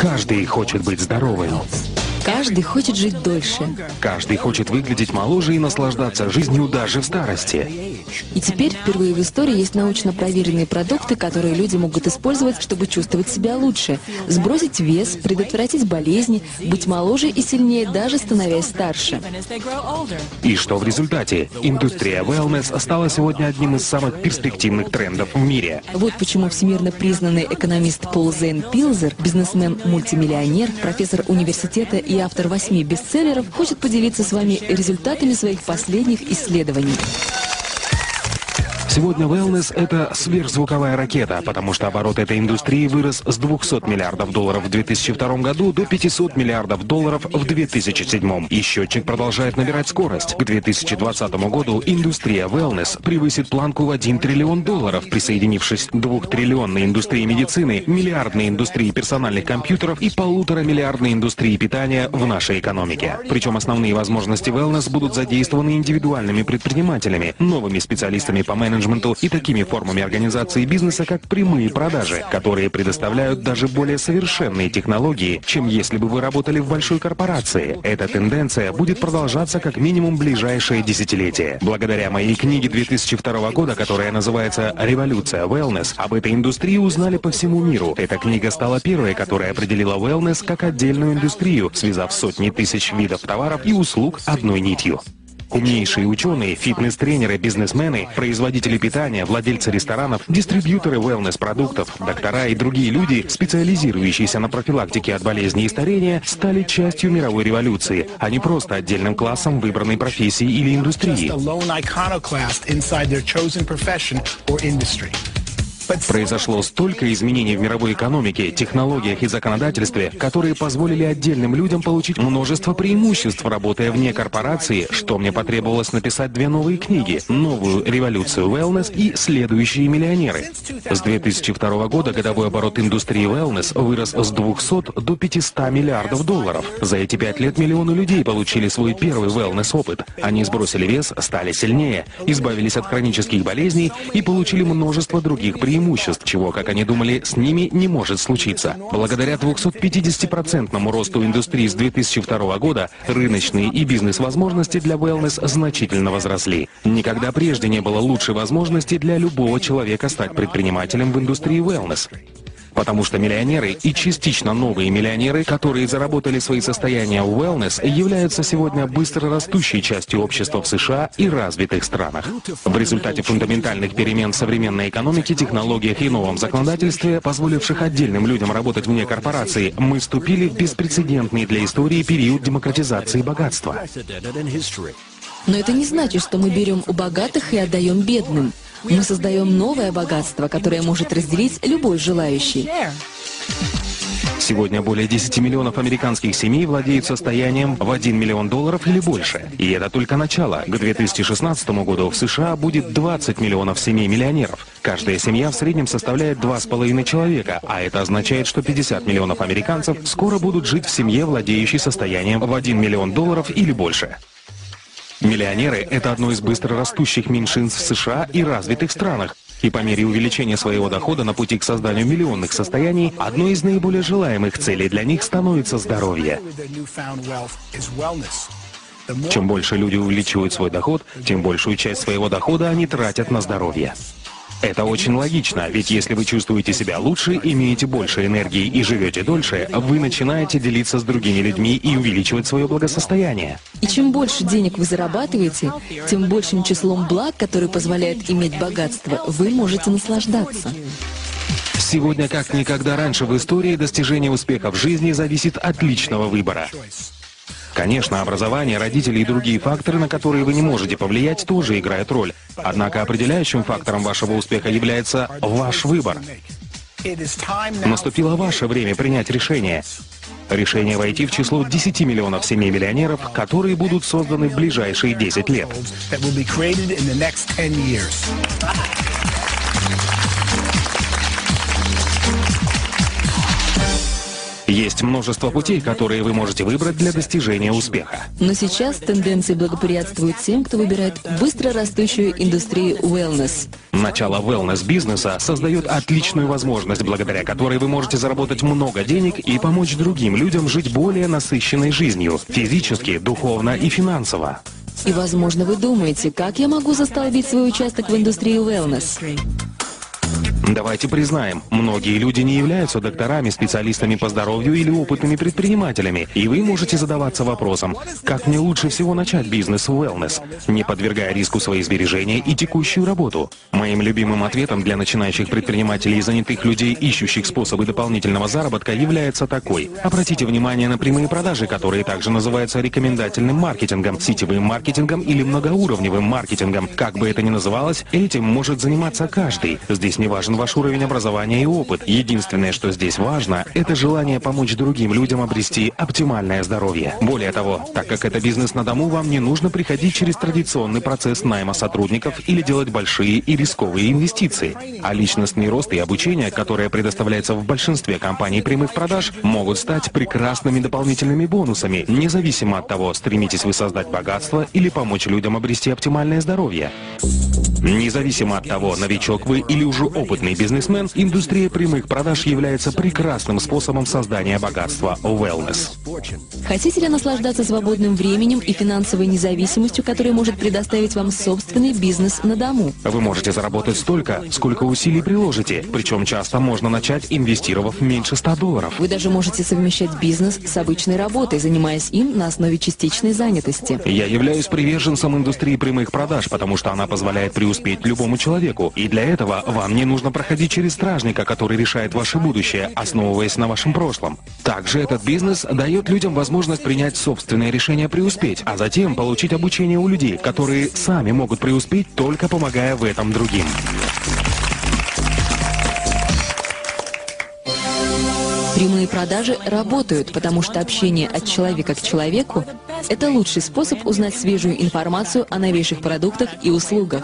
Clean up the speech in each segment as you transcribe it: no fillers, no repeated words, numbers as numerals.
Каждый хочет быть здоровым. Каждый хочет жить дольше. Каждый хочет выглядеть моложе и наслаждаться жизнью даже в старости. И теперь впервые в истории есть научно проверенные продукты, которые люди могут использовать, чтобы чувствовать себя лучше, сбросить вес, предотвратить болезни, быть моложе и сильнее, даже становясь старше. И что в результате? Индустрия wellness стала сегодня одним из самых перспективных трендов в мире. Вот почему всемирно признанный экономист Пол Зейн Пилзер, бизнесмен-мультимиллионер, профессор университета и автор 8 бестселлеров, хочет поделиться с вами результатами своих последних исследований. Сегодня wellness — это сверхзвуковая ракета, потому что оборот этой индустрии вырос с 200 миллиардов долларов в 2002 году до 500 миллиардов долларов в 2007. И счетчик продолжает набирать скорость. К 2020 году индустрия wellness превысит планку в 1 триллион долларов, присоединившись к 2-триллионной индустрии медицины, миллиардной индустрии персональных компьютеров и 1,5-миллиардной индустрии питания в нашей экономике. Причем основные возможности wellness будут задействованы индивидуальными предпринимателями, новыми специалистами по менеджменту и такими формами организации бизнеса, как прямые продажи, которые предоставляют даже более совершенные технологии, чем если бы вы работали в большой корпорации. Эта тенденция будет продолжаться как минимум ближайшее десятилетие. Благодаря моей книге 2002 года, которая называется «Революция wellness», об этой индустрии узнали по всему миру. Эта книга стала первой, которая определила wellness как отдельную индустрию, связав сотни тысяч видов товаров и услуг одной нитью. Умнейшие ученые, фитнес-тренеры, бизнесмены, производители питания, владельцы ресторанов, дистрибьюторы wellness-продуктов, доктора и другие люди, специализирующиеся на профилактике от болезней и старения, стали частью мировой революции, а не просто отдельным классом выбранной профессии или индустрии. Произошло столько изменений в мировой экономике, технологиях и законодательстве, которые позволили отдельным людям получить множество преимуществ, работая вне корпорации, что мне потребовалось написать 2 новые книги: «Новую революцию wellness» и «Следующие миллионеры». С 2002 года годовой оборот индустрии wellness вырос с 200 до 500 миллиардов долларов. За эти 5 лет миллионы людей получили свой первый wellness-опыт. Они сбросили вес, стали сильнее, избавились от хронических болезней и получили множество других преимуществ, чего, как они думали, с ними не может случиться. Благодаря 250% росту индустрии с 2002 года рыночные и бизнес-возможности для wellness значительно возросли. Никогда прежде не было лучшей возможности для любого человека стать предпринимателем в индустрии wellness. Потому что миллионеры и частично новые миллионеры, которые заработали свои состояния в wellness, являются сегодня быстро растущей частью общества в США и развитых странах. В результате фундаментальных перемен в современной экономике, технологиях и новом законодательстве, позволивших отдельным людям работать вне корпорации, мы вступили в беспрецедентный для истории период демократизации богатства. Но это не значит, что мы берем у богатых и отдаем бедным. Мы создаем новое богатство, которое может разделить любой желающий. Сегодня более 10 миллионов американских семей владеют состоянием в 1 миллион долларов или больше. И это только начало. К 2016 году в США будет 20 миллионов семей-миллионеров. Каждая семья в среднем составляет 2,5 человека, а это означает, что 50 миллионов американцев скоро будут жить в семье, владеющей состоянием в 1 миллион долларов или больше. Миллионеры — это одно из быстро растущих меньшинств в США и развитых странах. И по мере увеличения своего дохода на пути к созданию миллионных состояний, одной из наиболее желаемых целей для них становится здоровье. Чем больше люди увеличивают свой доход, тем большую часть своего дохода они тратят на здоровье. Это очень логично, ведь если вы чувствуете себя лучше, имеете больше энергии и живете дольше, вы начинаете делиться с другими людьми и увеличивать свое благосостояние. И чем больше денег вы зарабатываете, тем большим числом благ, которые позволяют иметь богатство, вы можете наслаждаться. Сегодня, как никогда раньше в истории, достижение успеха в жизни зависит от личного выбора. Конечно, образование, родители и другие факторы, на которые вы не можете повлиять, тоже играют роль. Однако определяющим фактором вашего успеха является ваш выбор. Наступило ваше время принять решение. Решение войти в число 10 миллионов семей-миллионеров, которые будут созданы в ближайшие 10 лет. Есть множество путей, которые вы можете выбрать для достижения успеха. Но сейчас тенденции благоприятствуют тем, кто выбирает быстро растущую индустрию wellness. Начало wellness-бизнеса создает отличную возможность, благодаря которой вы можете заработать много денег и помочь другим людям жить более насыщенной жизнью, физически, духовно и финансово. И, возможно, вы думаете, как я могу застолбить свой участок в индустрии wellness? Давайте признаем, многие люди не являются докторами, специалистами по здоровью или опытными предпринимателями, и вы можете задаваться вопросом, как мне лучше всего начать бизнес в wellness, не подвергая риску свои сбережения и текущую работу. Моим любимым ответом для начинающих предпринимателей и занятых людей, ищущих способы дополнительного заработка, является такой. Обратите внимание на прямые продажи, которые также называются рекомендательным маркетингом, сетевым маркетингом или многоуровневым маркетингом. Как бы это ни называлось, этим может заниматься каждый. Здесь не важен ваш уровень образования и опыт. Единственное, что здесь важно, это желание помочь другим людям обрести оптимальное здоровье. Более того, так как это бизнес на дому, вам не нужно приходить через традиционный процесс найма сотрудников или делать большие и рисковые инвестиции. А личностный рост и обучение, которое предоставляется в большинстве компаний прямых продаж, могут стать прекрасными дополнительными бонусами, независимо от того, стремитесь вы создать богатство или помочь людям обрести оптимальное здоровье. Независимо от того, новичок вы или уже опытный бизнесмен, индустрия прямых продаж является прекрасным способом создания богатства в wellness. Хотите ли наслаждаться свободным временем и финансовой независимостью, которая может предоставить вам собственный бизнес на дому? Вы можете заработать столько, сколько усилий приложите, причем часто можно начать, инвестировав меньше $100. Вы даже можете совмещать бизнес с обычной работой, занимаясь им на основе частичной занятости. Я являюсь приверженцем индустрии прямых продаж, потому что она позволяет преуспеть любому человеку. И для этого вам не нужно проходить через стражника, который решает ваше будущее, основываясь на вашем прошлом. Также этот бизнес дает людям возможность принять собственное решение преуспеть, а затем получить обучение у людей, которые сами могут преуспеть, только помогая в этом другим. Прямые продажи работают, потому что общение от человека к человеку – это лучший способ узнать свежую информацию о новейших продуктах и услугах.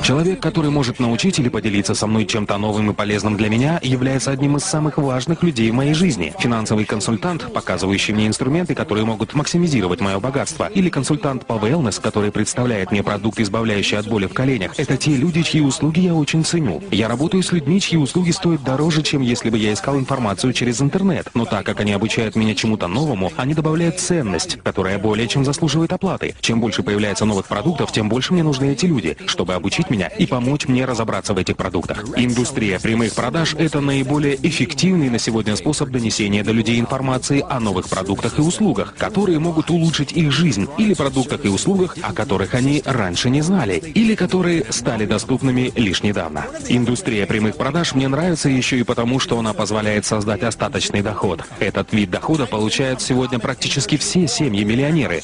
Человек, который может научить или поделиться со мной чем-то новым и полезным для меня, является одним из самых важных людей в моей жизни. Финансовый консультант, показывающий мне инструменты, которые могут максимизировать мое богатство, или консультант по wellness, который представляет мне продукт, избавляющий от боли в коленях, это те люди, чьи услуги я очень ценю. Я работаю с людьми, чьи услуги стоят дороже, чем если бы я искал информацию через интернет. Но так как они обучают меня чему-то новому, они добавляют ценность, которая более чем заслуживает оплаты. Чем больше появляется новых продуктов, тем больше мне нужны эти люди, чтобы обучить меня и помочь мне разобраться в этих продуктах. Индустрия прямых продаж – это наиболее эффективный на сегодня способ донесения до людей информации о новых продуктах и услугах, которые могут улучшить их жизнь, или продуктах и услугах, о которых они раньше не знали, или которые стали доступными лишь недавно. Индустрия прямых продаж мне нравится еще и потому, что она позволяет создать остаточный доход. Этот вид дохода получают сегодня практически все семьи-миллионеры.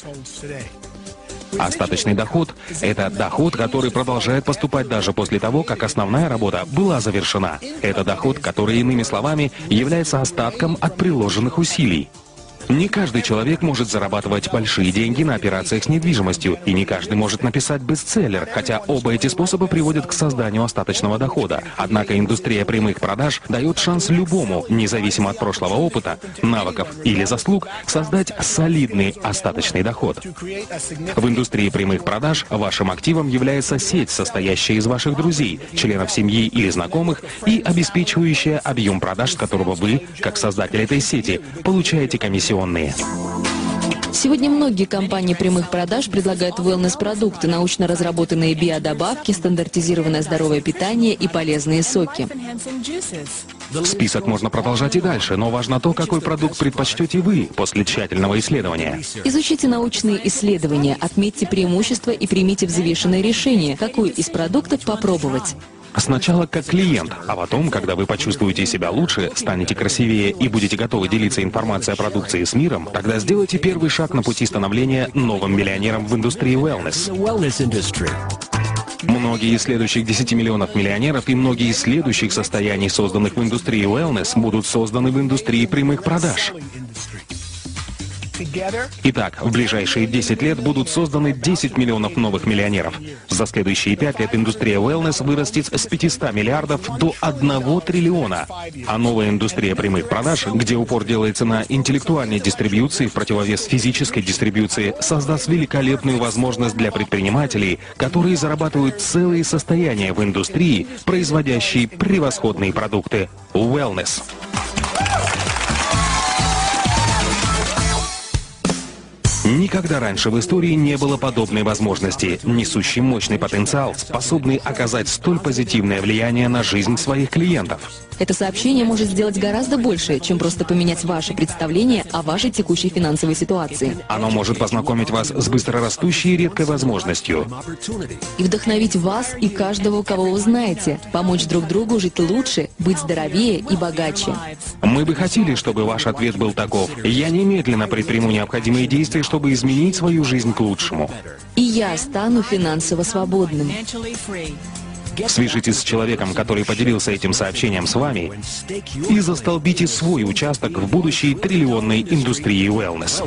Остаточный доход – это доход, который продолжает поступать даже после того, как основная работа была завершена. Это доход, который, иными словами, является остатком от приложенных усилий. Не каждый человек может зарабатывать большие деньги на операциях с недвижимостью, и не каждый может написать бестселлер, хотя оба эти способа приводят к созданию остаточного дохода. Однако индустрия прямых продаж дает шанс любому, независимо от прошлого опыта, навыков или заслуг, создать солидный остаточный доход. В индустрии прямых продаж вашим активом является сеть, состоящая из ваших друзей, членов семьи или знакомых, и обеспечивающая объем продаж, с которого вы, как создатель этой сети, получаете комиссионные. Сегодня многие компании прямых продаж предлагают wellness-продукты, научно разработанные биодобавки, стандартизированное здоровое питание и полезные соки. Список можно продолжать и дальше, но важно то, какой продукт предпочтете вы после тщательного исследования. Изучите научные исследования, отметьте преимущества и примите взвешенное решение, какой из продуктов попробовать. Сначала как клиент, а потом, когда вы почувствуете себя лучше, станете красивее и будете готовы делиться информацией о продукции с миром, тогда сделайте первый шаг на пути становления новым миллионером в индустрии wellness. Многие из следующих 10 миллионов миллионеров и многие из следующих состояний, созданных в индустрии wellness, будут созданы в индустрии прямых продаж. Итак, в ближайшие 10 лет будут созданы 10 миллионов новых миллионеров. За следующие 5 лет индустрия wellness вырастет с 500 миллиардов до 1 триллиона. А новая индустрия прямых продаж, где упор делается на интеллектуальной дистрибьюции в противовес физической дистрибьюции, создаст великолепную возможность для предпринимателей, которые зарабатывают целые состояния в индустрии, производящей превосходные продукты. Wellness. Никогда раньше в истории не было подобной возможности, несущей мощный потенциал, способный оказать столь позитивное влияние на жизнь своих клиентов. Это сообщение может сделать гораздо больше, чем просто поменять ваше представление о вашей текущей финансовой ситуации. Оно может познакомить вас с быстрорастущей и редкой возможностью. И вдохновить вас и каждого, кого вы знаете, помочь друг другу жить лучше, быть здоровее и богаче. Мы бы хотели, чтобы ваш ответ был таков: я немедленно предприму необходимые действия, чтобы изменить свою жизнь к лучшему. И я стану финансово свободным. Свяжитесь с человеком, который поделился этим сообщением с вами, и застолбите свой участок в будущей триллионной индустрии wellness.